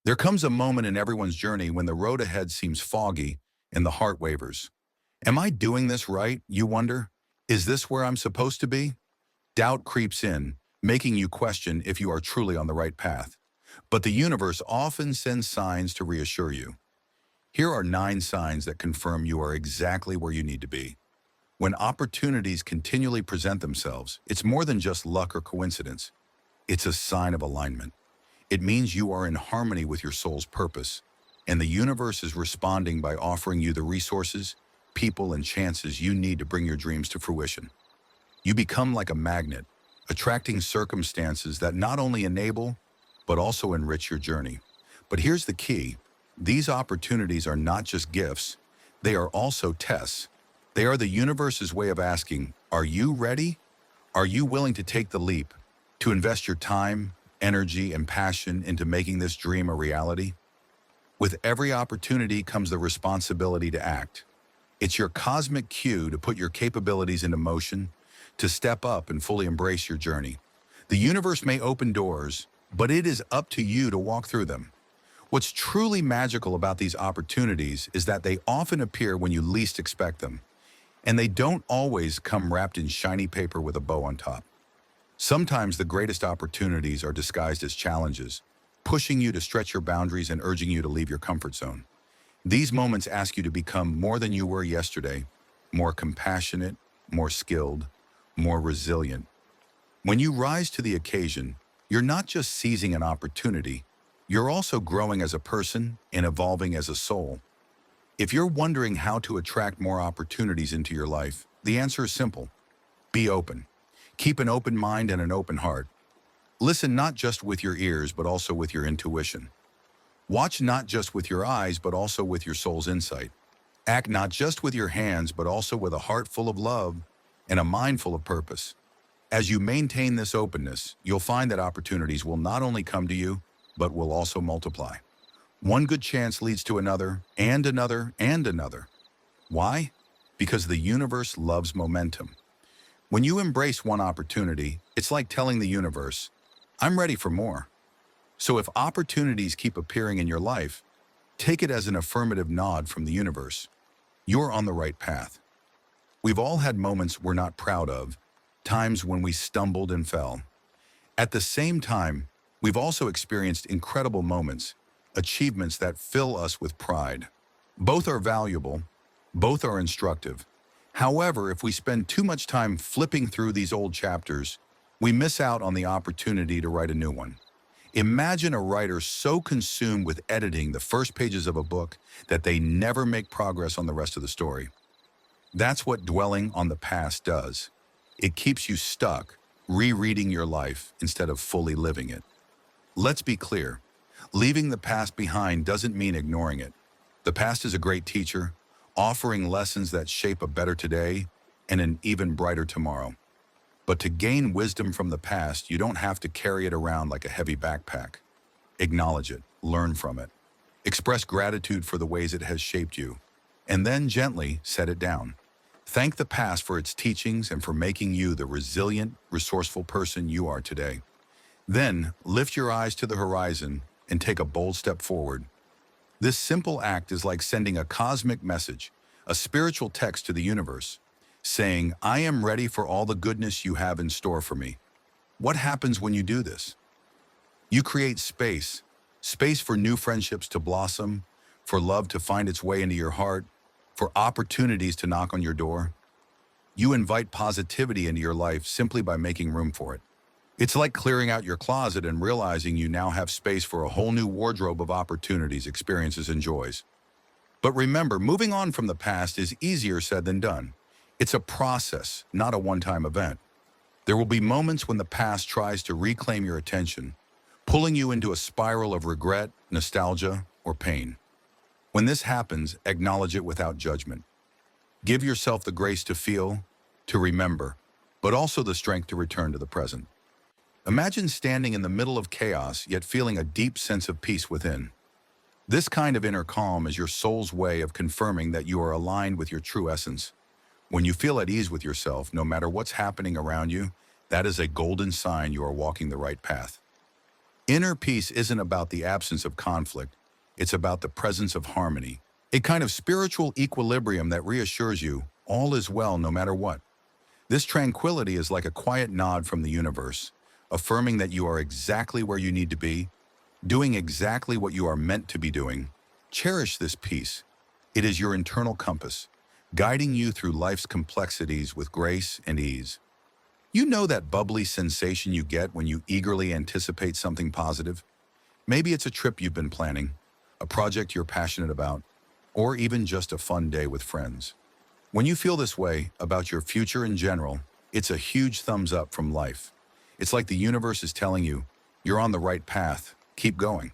There comes a moment in everyone's journey when the road ahead seems foggy and the heart wavers. Am I doing this right, you wonder? Is this where I'm supposed to be? Doubt creeps in, making you question if you are truly on the right path. But the universe often sends signs to reassure you. Here are 9 signs that confirm you are exactly where you need to be. When opportunities continually present themselves, it's more than just luck or coincidence. It's a sign of alignment. It means you are in harmony with your soul's purpose, and the universe is responding by offering you the resources, people, and chances you need to bring your dreams to fruition. You become like a magnet, attracting circumstances that not only enable, but also enrich your journey. But here's the key. These opportunities are not just gifts, they are also tests. They are the universe's way of asking, are you ready? Are you willing to take the leap, to invest your time, energy, and passion into making this dream a reality? With every opportunity comes the responsibility to act. It's your cosmic cue to put your capabilities into motion, to step up and fully embrace your journey. The universe may open doors, but it is up to you to walk through them. What's truly magical about these opportunities is that they often appear when you least expect them, and they don't always come wrapped in shiny paper with a bow on top. Sometimes the greatest opportunities are disguised as challenges, pushing you to stretch your boundaries and urging you to leave your comfort zone. These moments ask you to become more than you were yesterday, more compassionate, more skilled, more resilient. When you rise to the occasion, you're not just seizing an opportunity, you're also growing as a person and evolving as a soul. If you're wondering how to attract more opportunities into your life, the answer is simple. Be open. Keep an open mind and an open heart. Listen not just with your ears, but also with your intuition. Watch not just with your eyes, but also with your soul's insight. Act not just with your hands, but also with a heart full of love and a mind full of purpose. As you maintain this openness, you'll find that opportunities will not only come to you, but will also multiply. One good chance leads to another, and another, and another. Why? Because the universe loves momentum. When you embrace one opportunity, it's like telling the universe, I'm ready for more. So if opportunities keep appearing in your life, take it as an affirmative nod from the universe. You're on the right path. We've all had moments we're not proud of, times when we stumbled and fell. At the same time, we've also experienced incredible moments, achievements that fill us with pride. Both are valuable, both are instructive. However, if we spend too much time flipping through these old chapters, we miss out on the opportunity to write a new one. Imagine a writer so consumed with editing the first pages of a book that they never make progress on the rest of the story. That's what dwelling on the past does. It keeps you stuck, rereading your life instead of fully living it. Let's be clear. Leaving the past behind doesn't mean ignoring it. The past is a great teacher, offering lessons that shape a better today and an even brighter tomorrow. But to gain wisdom from the past, you don't have to carry it around like a heavy backpack. Acknowledge it, learn from it, express gratitude for the ways it has shaped you, and then gently set it down. Thank the past for its teachings and for making you the resilient, resourceful person you are today. Then, lift your eyes to the horizon and take a bold step forward. This simple act is like sending a cosmic message, a spiritual text to the universe, saying, I am ready for all the goodness you have in store for me. What happens when you do this? You create space for new friendships to blossom, for love to find its way into your heart, for opportunities to knock on your door. You invite positivity into your life simply by making room for it. It's like clearing out your closet and realizing you now have space for a whole new wardrobe of opportunities, experiences, and joys. But remember, moving on from the past is easier said than done. It's a process, not a one-time event. There will be moments when the past tries to reclaim your attention, pulling you into a spiral of regret, nostalgia, or pain. When this happens, acknowledge it without judgment. Give yourself the grace to feel, to remember, but also the strength to return to the present. Imagine standing in the middle of chaos, yet feeling a deep sense of peace within. This kind of inner calm is your soul's way of confirming that you are aligned with your true essence. When you feel at ease with yourself, no matter what's happening around you, that is a golden sign you are walking the right path. Inner peace isn't about the absence of conflict, it's about the presence of harmony, a kind of spiritual equilibrium that reassures you all is well no matter what. This tranquility is like a quiet nod from the universe, affirming that you are exactly where you need to be, doing exactly what you are meant to be doing. Cherish this peace. It is your internal compass, guiding you through life's complexities with grace and ease. You know that bubbly sensation you get when you eagerly anticipate something positive? Maybe it's a trip you've been planning, a project you're passionate about, or even just a fun day with friends. When you feel this way about your future in general, it's a huge thumbs up from life. It's like the universe is telling you, you're on the right path, keep going.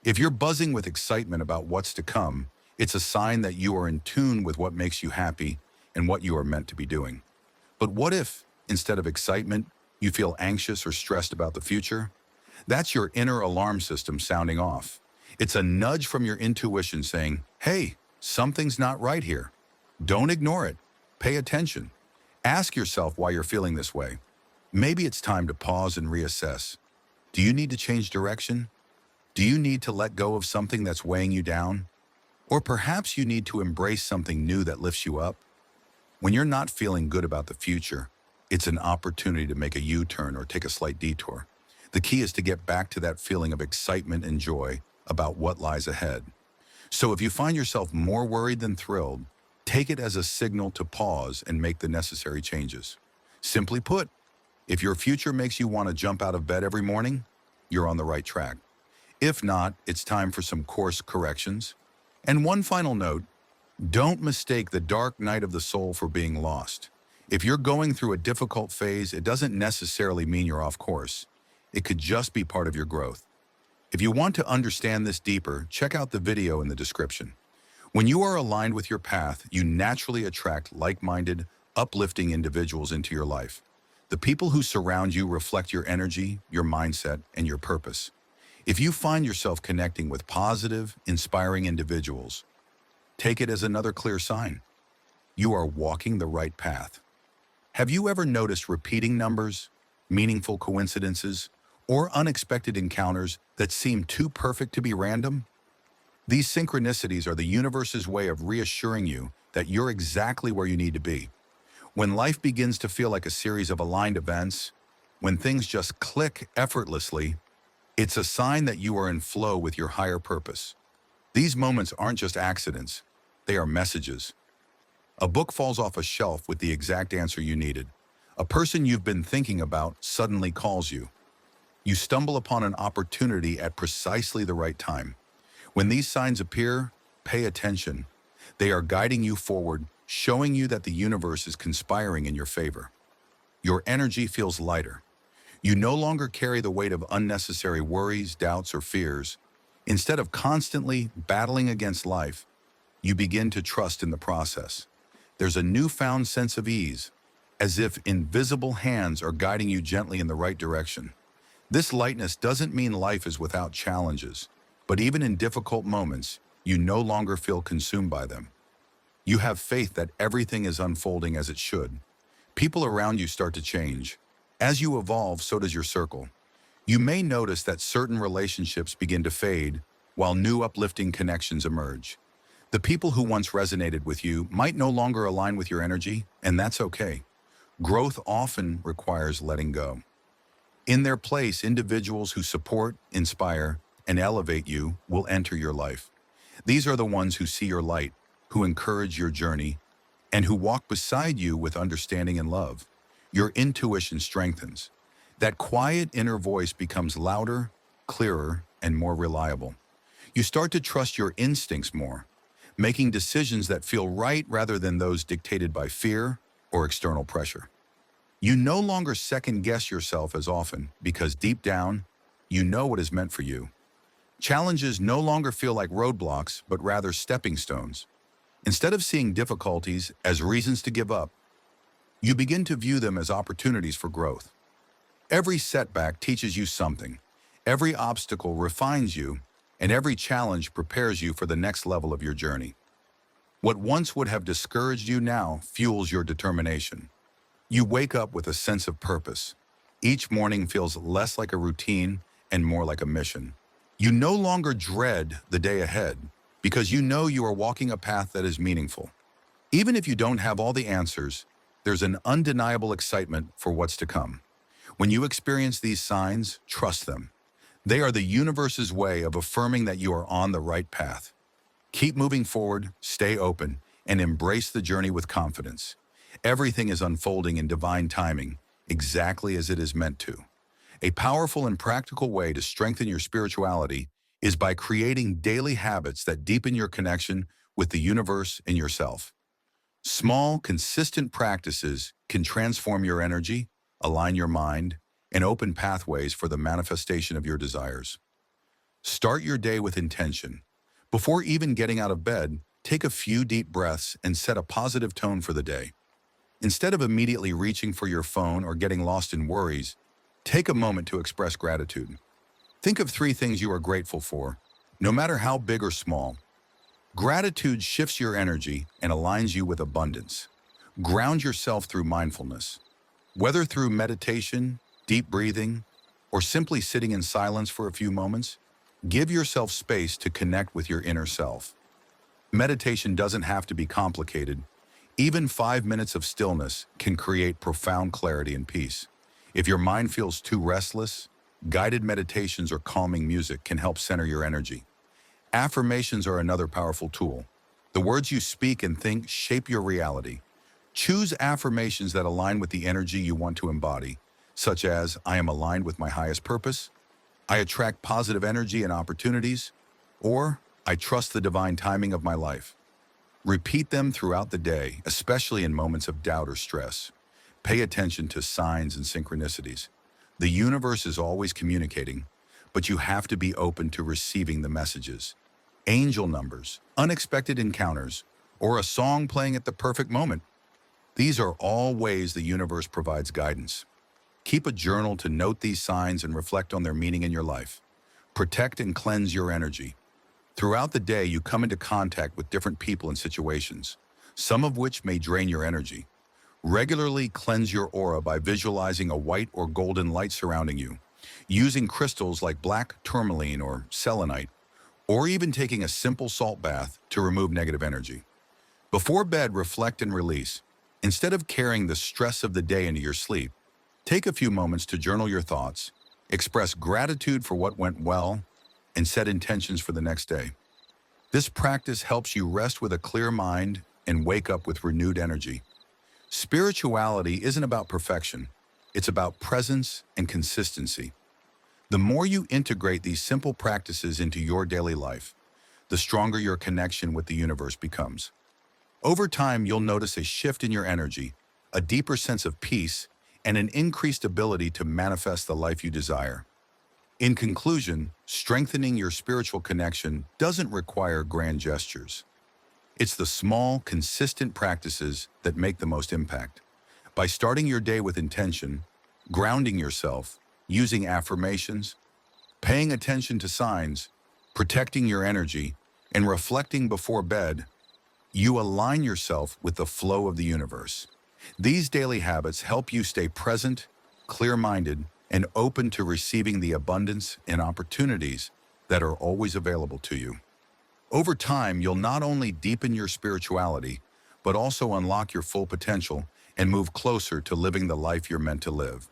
If you're buzzing with excitement about what's to come, it's a sign that you are in tune with what makes you happy and what you are meant to be doing. But what if, instead of excitement, you feel anxious or stressed about the future? That's your inner alarm system sounding off. It's a nudge from your intuition saying, hey, something's not right here. Don't ignore it. Pay attention. Ask yourself why you're feeling this way. Maybe it's time to pause and reassess. Do you need to change direction? Do you need to let go of something that's weighing you down? Or perhaps you need to embrace something new that lifts you up? When you're not feeling good about the future, it's an opportunity to make a U-turn or take a slight detour. The key is to get back to that feeling of excitement and joy about what lies ahead. So if you find yourself more worried than thrilled, take it as a signal to pause and make the necessary changes. Simply put, if your future makes you want to jump out of bed every morning, you're on the right track. If not, it's time for some course corrections. And one final note, don't mistake the dark night of the soul for being lost. If you're going through a difficult phase, it doesn't necessarily mean you're off course. It could just be part of your growth. If you want to understand this deeper, check out the video in the description. When you are aligned with your path, you naturally attract like-minded, uplifting individuals into your life. The people who surround you reflect your energy, your mindset, and your purpose. If you find yourself connecting with positive, inspiring individuals, take it as another clear sign. You are walking the right path. Have you ever noticed repeating numbers, meaningful coincidences, or unexpected encounters that seem too perfect to be random? These synchronicities are the universe's way of reassuring you that you're exactly where you need to be. When life begins to feel like a series of aligned events, when things just click effortlessly, it's a sign that you are in flow with your higher purpose. These moments aren't just accidents, they are messages. A book falls off a shelf with the exact answer you needed. A person you've been thinking about suddenly calls you. You stumble upon an opportunity at precisely the right time. When these signs appear, pay attention. They are guiding you forward, showing you that the universe is conspiring in your favor. Your energy feels lighter. You no longer carry the weight of unnecessary worries, doubts, or fears. Instead of constantly battling against life, you begin to trust in the process. There's a newfound sense of ease, as if invisible hands are guiding you gently in the right direction. This lightness doesn't mean life is without challenges, but even in difficult moments, you no longer feel consumed by them. You have faith that everything is unfolding as it should. People around you start to change. As you evolve, so does your circle. You may notice that certain relationships begin to fade, while new uplifting connections emerge. The people who once resonated with you might no longer align with your energy, and that's okay. Growth often requires letting go. In their place, individuals who support, inspire, and elevate you will enter your life. These are the ones who see your light, who encourage your journey, and who walk beside you with understanding and love. Your intuition strengthens. That quiet inner voice becomes louder, clearer, and more reliable. You start to trust your instincts more, making decisions that feel right rather than those dictated by fear or external pressure. You no longer second-guess yourself as often because deep down, you know what is meant for you. Challenges no longer feel like roadblocks, but rather stepping stones. Instead of seeing difficulties as reasons to give up, you begin to view them as opportunities for growth. Every setback teaches you something. Every obstacle refines you, and every challenge prepares you for the next level of your journey. What once would have discouraged you now fuels your determination. You wake up with a sense of purpose. Each morning feels less like a routine and more like a mission. You no longer dread the day ahead because you know you are walking a path that is meaningful. Even if you don't have all the answers, there's an undeniable excitement for what's to come. When you experience these signs, trust them. They are the universe's way of affirming that you are on the right path. Keep moving forward, stay open, and embrace the journey with confidence. Everything is unfolding in divine timing, exactly as it is meant to. A powerful and practical way to strengthen your spirituality is by creating daily habits that deepen your connection with the universe and yourself. Small, consistent practices can transform your energy, align your mind, and open pathways for the manifestation of your desires. Start your day with intention. Before even getting out of bed, take a few deep breaths and set a positive tone for the day. Instead of immediately reaching for your phone or getting lost in worries, take a moment to express gratitude. Think of 3 things you are grateful for, no matter how big or small. Gratitude shifts your energy and aligns you with abundance. Ground yourself through mindfulness. Whether through meditation, deep breathing, or simply sitting in silence for a few moments, give yourself space to connect with your inner self. Meditation doesn't have to be complicated. Even 5 minutes of stillness can create profound clarity and peace. If your mind feels too restless, guided meditations or calming music can help center your energy. Affirmations are another powerful tool. The words you speak and think shape your reality. Choose affirmations that align with the energy you want to embody, such as, I am aligned with my highest purpose, I attract positive energy and opportunities, or I trust the divine timing of my life. Repeat them throughout the day, especially in moments of doubt or stress. Pay attention to signs and synchronicities. The universe is always communicating, but you have to be open to receiving the messages. Angel numbers, unexpected encounters, or a song playing at the perfect moment. These are all ways the universe provides guidance. Keep a journal to note these signs and reflect on their meaning in your life. Protect and cleanse your energy. Throughout the day, you come into contact with different people and situations, some of which may drain your energy. Regularly cleanse your aura by visualizing a white or golden light surrounding you, using crystals like black tourmaline or selenite, or even taking a simple salt bath to remove negative energy. Before bed, reflect and release. Instead of carrying the stress of the day into your sleep, take a few moments to journal your thoughts, express gratitude for what went well, and set intentions for the next day. This practice helps you rest with a clear mind and wake up with renewed energy. Spirituality isn't about perfection, it's about presence and consistency. The more you integrate these simple practices into your daily life, the stronger your connection with the universe becomes. Over time, you'll notice a shift in your energy, a deeper sense of peace, and an increased ability to manifest the life you desire. In conclusion, strengthening your spiritual connection doesn't require grand gestures. It's the small, consistent practices that make the most impact. By starting your day with intention, grounding yourself, using affirmations, paying attention to signs, protecting your energy, and reflecting before bed, you align yourself with the flow of the universe. These daily habits help you stay present, clear-minded, and open to receiving the abundance and opportunities that are always available to you. Over time, you'll not only deepen your spirituality, but also unlock your full potential and move closer to living the life you're meant to live.